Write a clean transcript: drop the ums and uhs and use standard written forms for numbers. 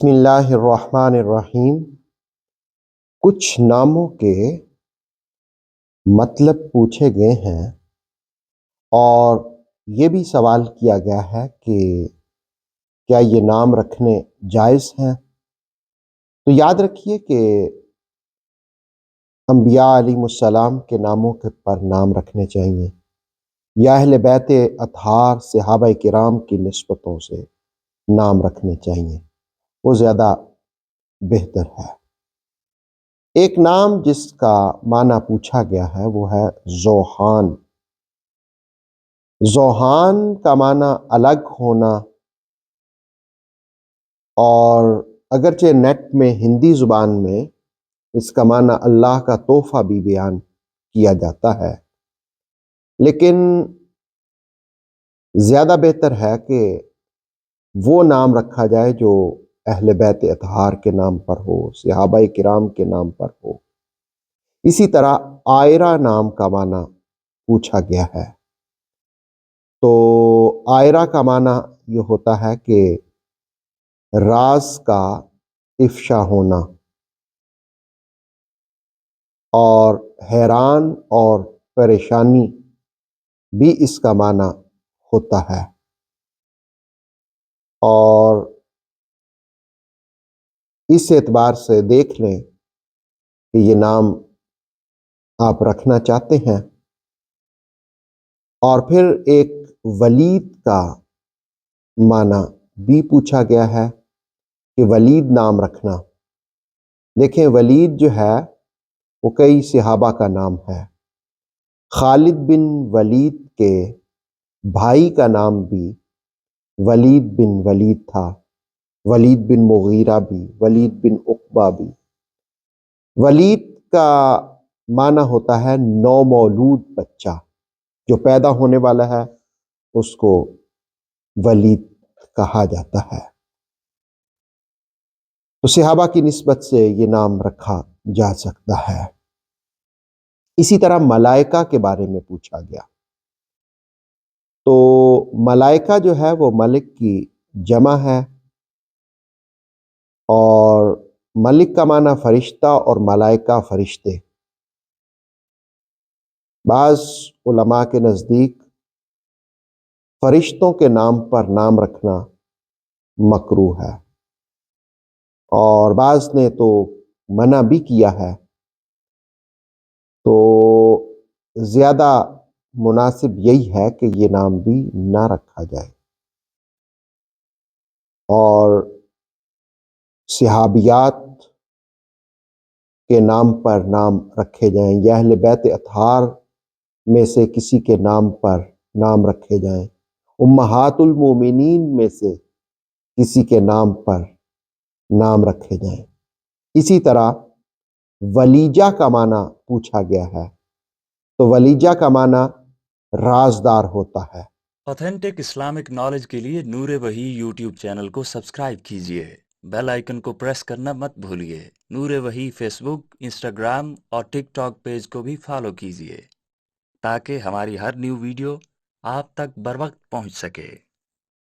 بسم اللہ الرحمن الرحیم۔ کچھ ناموں کے مطلب پوچھے گئے ہیں اور یہ بھی سوال کیا گیا ہے کہ کیا یہ نام رکھنے جائز ہیں۔ تو یاد رکھیے کہ انبیاء علیہ السلام کے ناموں کے پر نام رکھنے چاہیے یا اہل بیت اطہار صحابہ کرام کی نسبتوں سے نام رکھنے چاہیے، وہ زیادہ بہتر ہے۔ ایک نام جس کا معنی پوچھا گیا ہے وہ ہے ذوحان۔ ذوحان کا معنی الگ ہونا، اور اگرچہ نیٹ میں ہندی زبان میں اس کا معنی اللہ کا تحفہ بھی بیان کیا جاتا ہے، لیکن زیادہ بہتر ہے کہ وہ نام رکھا جائے جو اہل بیت اطہار کے نام پر ہو، صحابہ کرام کے نام پر ہو۔ اسی طرح آئرہ نام کا معنی پوچھا گیا ہے، تو آئرہ کا معنی یہ ہوتا ہے کہ راز کا افشا ہونا، اور حیران اور پریشانی بھی اس کا معنی ہوتا ہے۔ اور اس اعتبار سے دیکھ لیں کہ یہ نام آپ رکھنا چاہتے ہیں۔ اور پھر ایک ولید کا معنی بھی پوچھا گیا ہے کہ ولید نام رکھنا۔ دیکھیں، ولید جو ہے وہ کئی صحابہ کا نام ہے۔ خالد بن ولید کے بھائی کا نام بھی ولید بن ولید تھا، ولید بن مغیرہ بھی، ولید بن عقبہ بھی۔ ولید کا معنی ہوتا ہے نومولود بچہ، جو پیدا ہونے والا ہے اس کو ولید کہا جاتا ہے۔ تو صحابہ کی نسبت سے یہ نام رکھا جا سکتا ہے۔ اسی طرح ملائکہ کے بارے میں پوچھا گیا، تو ملائکہ جو ہے وہ ملک کی جمع ہے، اور ملک کا معنی فرشتہ اور ملائکہ فرشتے۔ بعض علماء کے نزدیک فرشتوں کے نام پر نام رکھنا مکروہ ہے، اور بعض نے تو منع بھی کیا ہے۔ تو زیادہ مناسب یہی ہے کہ یہ نام بھی نہ رکھا جائے، اور صحابیات کے نام پر نام رکھے جائیں یا اہل بیت اطہار میں سے کسی کے نام پر نام رکھے جائیں، امہات المومنین میں سے کسی کے نام پر نام رکھے جائیں۔ اسی طرح ولیجہ کا معنی پوچھا گیا ہے، تو ولیجہ کا معنی رازدار ہوتا ہے۔ اوتھینٹک اسلامک نالج کے لیے نور وحی یوٹیوب چینل کو سبسکرائب کیجئے، بیل آئیکن کو پریس کرنا مت بھولیے۔ نور وحی فیس بک، انسٹاگرام اور ٹک ٹاک پیج کو بھی فالو کیجئے تاکہ ہماری ہر نیو ویڈیو آپ تک بروقت پہنچ سکے۔